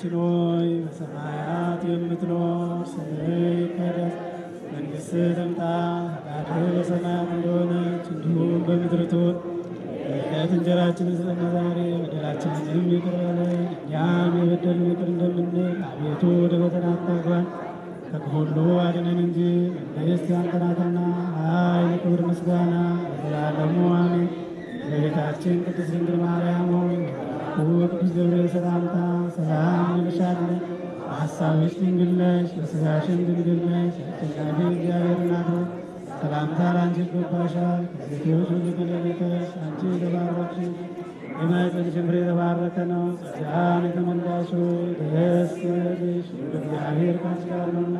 አባታችን ሆይ በሰማያት የምትኖር ስምህ ይቀደስ፣ መንግሥትህ ትምጣ፣ ፈቃድህ በሰማያት እንደሆነች እንዲሁም በምድር ትሁን። የዕለት እንጀራችንን ስጠን ዛሬ፣ በደላችንንም ይቅር በለን እኛም የበደሉንን ይቅር እንደምንል፣ አቤቱ ወደ ፈተና አታግባን ከክፉ ሁሉ አድነን እንጂ መንግሥት ያንተ ናትና፣ ኃይል፣ ክብር፣ ምስጋና ለዘላለሙ አሜን። እመቤታችን ቅድስት ድንግል ማርያም ሆይ ቅዱስ ገብርኤል ሰላምታ ሰላም እንልሻለን። በሐሳብሽ ድንግል ነሽ፣ በሥጋሽም ድንግል ነሽ። አሸናፊ እግዚአብሔር እናት ሆይ ሰላምታ ለአንቺ ይገባሻል። ከሴቶች ሁሉ ተለይተሽ አንቺ የተባረክሽ የማኅፀንሽ ፍሬ የተባረከ ነው። ጸጋን የተመላሽ ሆይ ደስ ይበልሽ፣ እግዚአብሔር ከአንቺ ጋር ነውና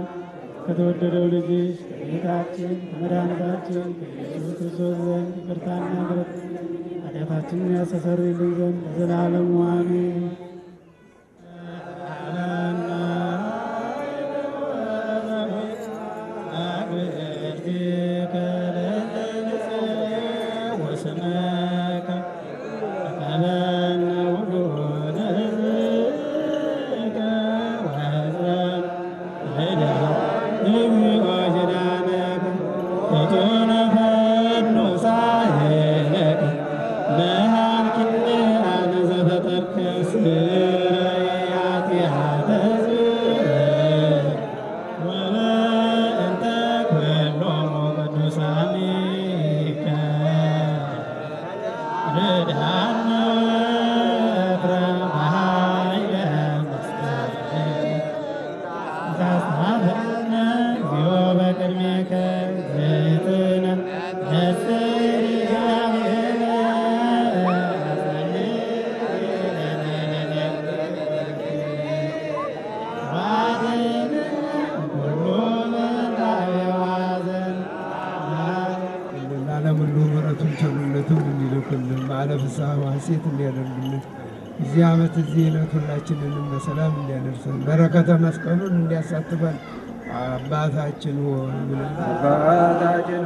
ከተወደደው ልጅሽ ከጌታችን ከመድኃኒታችን ከኢየሱስ ክርስቶስ ዘንድ ይቅርታና ምሕረት ኃጢአታችንን ያስተሰርይልን ዘንድ ለዘላለሙ አሜን። ሴት እንዲያደርግልን እዚህ ዓመት እዚህ ዕለት ሁላችንንም በሰላም እንዲያደርሰን በረከተ መስቀሉን እንዲያሳትፈን አባታችን ሆይ ብለን አባታችን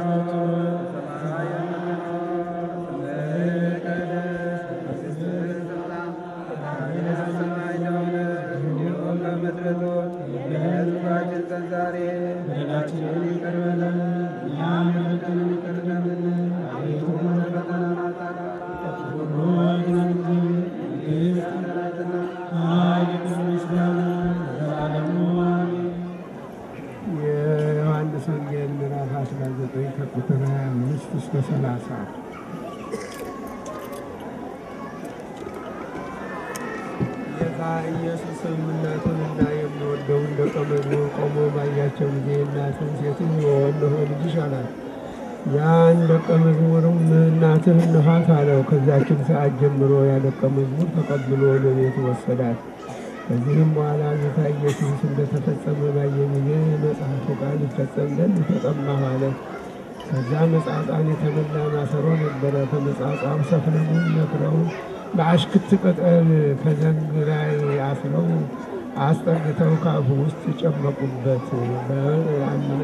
ከቁጥር 25 እስከ 30 ጌታ ኢየሱስም እናቱንና የሚወደውን ደቀ መዝሙር ቆሞ ባያቸው ጊዜ እናቱን ሴትዮ እነሆ ልጅሽ አላት። ያን ደቀ መዝሙርም እናትህ እነኋት አለው። ከዚያችን ሰዓት ጀምሮ ያ ደቀ መዝሙር ተቀብሎ ወደ ቤቱ ወሰዳት። ከዚህም በኋላ ጌታ ኢየሱስ እንደተፈጸመ ባየ ጊዜ መጽሐፉ ቃል ይፈጸም ዘንድ ተጠማሁ አለ። ከዛ መጻጻን የተመላ ማሰሮ ነበረ። ከመጻጻው ሰፍነውን ነክረው በአሽክት ቅጠል ከዘንግ ላይ አስረው አስጠግተው ከአፉ ውስጥ ጨመቁበት። በአምነ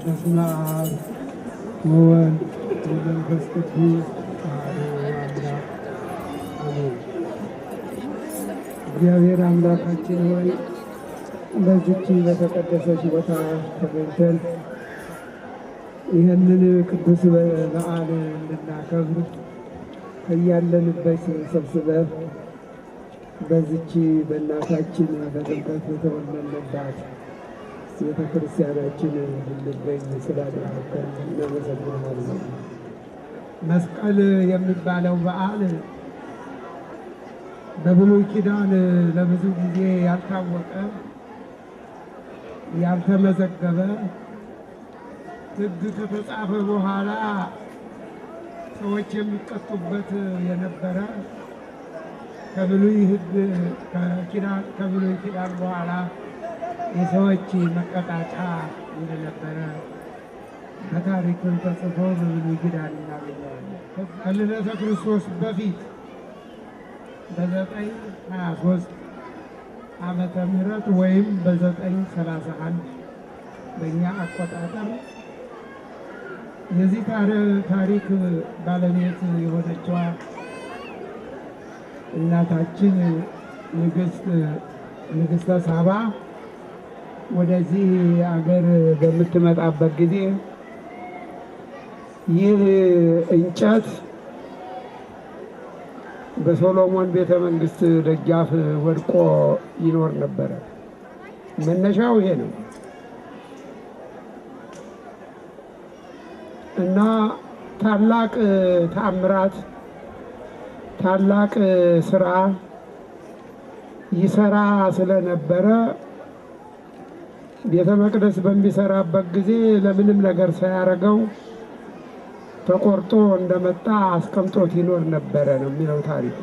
በስመ አብ ወወልድ ወመንፈስ ቅዱስ አሐዱ አምላክ አሜን። እግዚአብሔር አምላካችን ሆይ በዚች በተቀደሰች ቦታ ተገኝተን ይህንን ቅዱስ በዓል እንድናከብር ከያለንበት ሰብስበህ በዚች በእናታችን በጥምቀት በተወለድንባት ቤተ ክርስቲያናችን እንድንገኝ ስላደረግከን እናመሰግንሃለን። መስቀል የሚባለው በዓል በብሉይ ኪዳን ለብዙ ጊዜ ያልታወቀ ያልተመዘገበ ሕግ ከተጻፈ በኋላ ሰዎች የሚቀጡበት የነበረ ከብሉይ ሕግ ከብሉይ ኪዳን በኋላ የሰዎች መቀጣጫ እንደነበረ በታሪክም ተጽፎ በብሉይ ኪዳን እናገኛለን። ከልደተ ክርስቶስ በፊት በ923 ዓመተ ምህረት ወይም በ931 በእኛ አቆጣጠር የዚህ ታሪክ ባለቤት የሆነችዋ እናታችን ንግሥተ ሳባ ወደዚህ አገር በምትመጣበት ጊዜ ይህ እንጨት በሶሎሞን ቤተ መንግስት ደጃፍ ወድቆ ይኖር ነበረ። መነሻው ይሄ ነው እና ታላቅ ተአምራት ታላቅ ስራ ይሰራ ስለነበረ ቤተ መቅደስ በሚሰራበት ጊዜ ለምንም ነገር ሳያረገው ተቆርጦ እንደመጣ አስቀምጦት ይኖር ነበረ ነው የሚለው ታሪክ።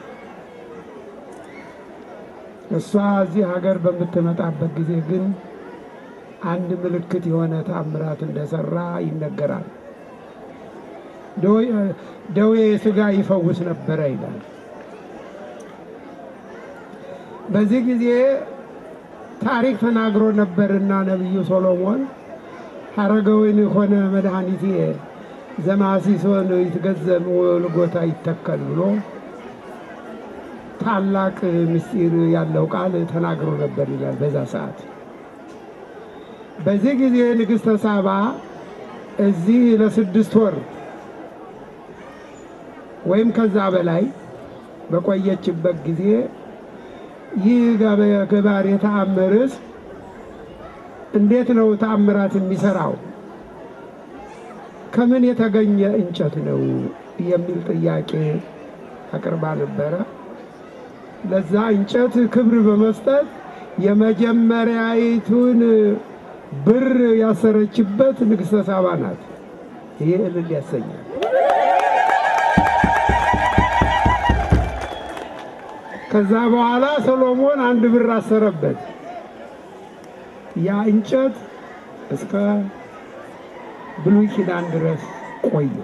እሷ እዚህ ሀገር በምትመጣበት ጊዜ ግን አንድ ምልክት የሆነ ተአምራት እንደሰራ ይነገራል። ደዌ ሥጋ ይፈውስ ነበረ ይላል። በዚህ ጊዜ ታሪክ ተናግሮ ነበርና ነቢዩ ሶሎሞን ሐረገ ወይን ሆነ መድኃኒቴ ዘማሲሶን ይትገዘም ወልጎታ ይተከል ብሎ ታላቅ ምስጢር ያለው ቃል ተናግሮ ነበር ይላል በዛ ሰዓት። በዚህ ጊዜ ንግሥተ ሳባ እዚህ ለ6 ወር ወይም ከዛ በላይ በቆየችበት ጊዜ ይህ ገባሬ ተአምርስ እንዴት ነው ተአምራት የሚሰራው? ከምን የተገኘ እንጨት ነው የሚል ጥያቄ አቅርባ ነበረ። ለዛ እንጨት ክብር በመስጠት የመጀመሪያይቱን ብር ያሰረችበት ንግሥተ ሳባ ናት። ይሄ እልል ያሰኛል። ከዛ በኋላ ሰሎሞን 1 ብር አሰረበት። ያ እንጨት እስከ ብሉይ ኪዳን ድረስ ቆየ።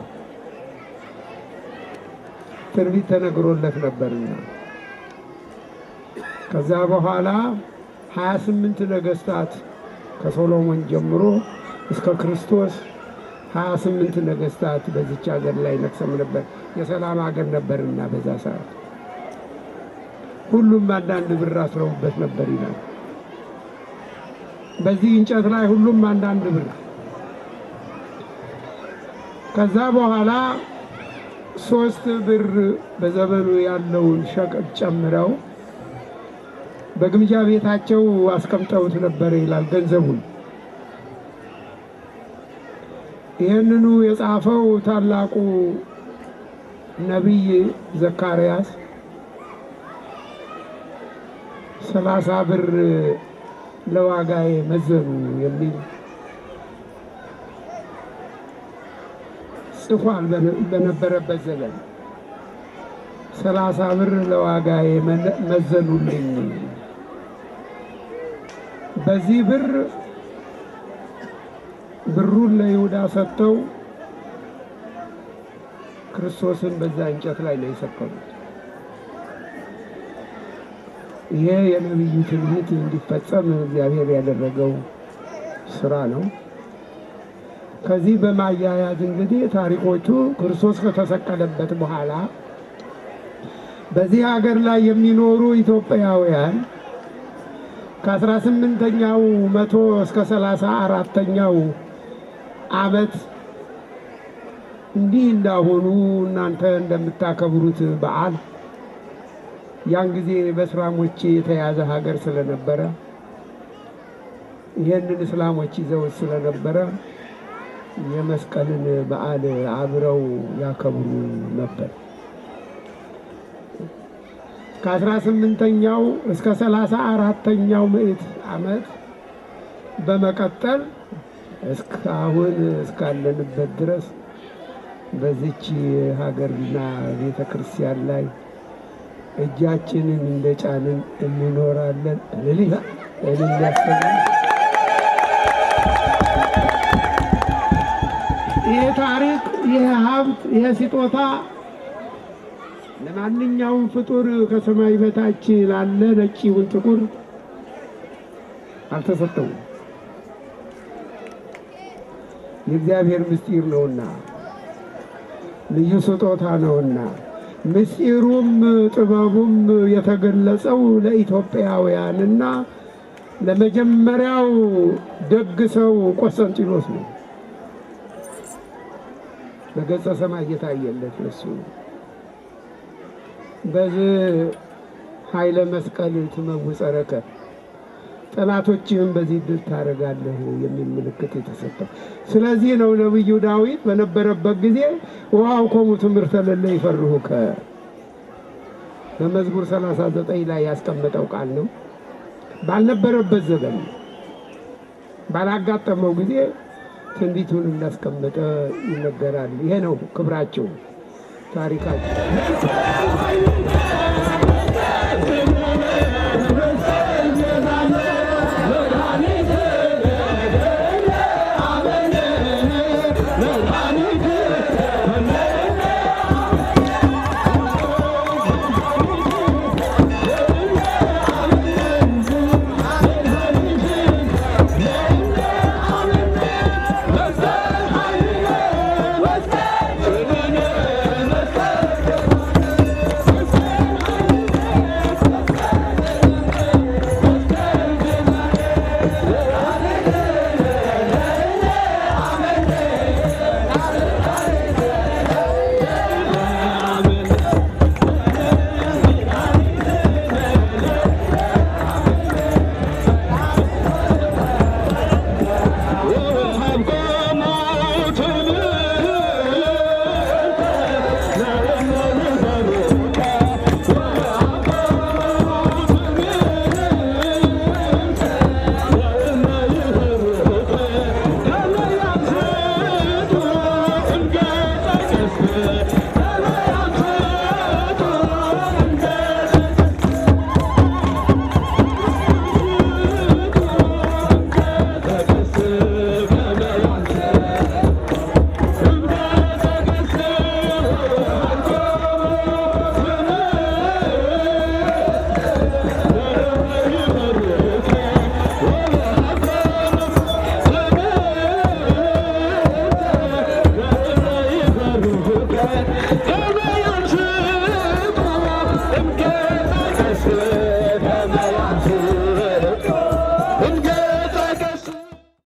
ትንቢት ተነግሮለት ነበርና ከዛ በኋላ 28 ነገስታት ከሶሎሞን ጀምሮ እስከ ክርስቶስ 28 ነገስታት በዚች ሀገር ላይ ነግሰው ነበር። የሰላም ሀገር ነበርና በዛ ሰዓት ሁሉም አንዳንድ ብር አስረውበት ነበር ይላል። በዚህ እንጨት ላይ ሁሉም አንዳንድ ብር። ከዛ በኋላ 3 ብር በዘመኑ ያለውን ሸቀጥ ጨምረው በግምጃ ቤታቸው አስቀምጠውት ነበር ይላል ገንዘቡን። ይህንኑ የጻፈው ታላቁ ነቢይ ዘካርያስ 30 ብር ለዋጋዬ መዘኑ የሚል ጽፏል። በነበረበት ዘመን 30 ብር ለዋጋዬ መዘኑልኝ። በዚህ ብሩን ለይሁዳ ሰጥተው ክርስቶስን በዛ እንጨት ላይ ነው የሰቀሉት። ይሄ የነቢዩ ትንቢት እንዲፈጸም እግዚአብሔር ያደረገው ስራ ነው። ከዚህ በማያያዝ እንግዲህ ታሪኮቹ ክርስቶስ ከተሰቀለበት በኋላ በዚህ ሀገር ላይ የሚኖሩ ኢትዮጵያውያን ከ18ኛው መቶ እስከ 34ኛው ዓመት እንዲህ እንዳሆኑ እናንተ እንደምታከብሩት በዓል ያን ጊዜ በእስላሞች የተያዘ ሀገር ስለነበረ ይህንን እስላሞች ይዘው ስለነበረ የመስቀልን በዓል አብረው ያከብሩ ነበር። ከ18ኛው እስከ 34ኛው ምዕት ዓመት በመቀጠል እስካሁን እስካለንበት ድረስ በዚች ሀገርና ቤተ ክርስቲያን ላይ እጃችንን እንደጫንን እንኖራለን። ይህ ታሪክ፣ ይህ ሀብት፣ ይህ ስጦታ ለማንኛውም ፍጡር ከሰማይ በታች ላለ ነጭ ይሁን ጥቁር አልተሰጠውም። የእግዚአብሔር ምስጢር ነውና ልዩ ስጦታ ነውና ምስጢሩም ጥበቡም የተገለጸው ለኢትዮጵያውያንና ለመጀመሪያው ደግ ሰው ቆስጠንጢኖስ ነው። በገጸ ሰማይ እየታየለት እሱ በዚህ ኃይለ መስቀል ትመውፀረከ ጠላቶችህም በዚህ ድል ታደርጋለህ የሚል ምልክት የተሰጠው። ስለዚህ ነው ነቢዩ ዳዊት በነበረበት ጊዜ ውሃው ኮሙ ትምህርተ ለለ ይፈርሁከ በመዝሙር 39 ላይ ያስቀመጠው ቃል ነው። ባልነበረበት ዘመን ባላጋጠመው ጊዜ ትንቢቱን እንዳስቀመጠ ይነገራል። ይሄ ነው ክብራቸው፣ ታሪካቸው።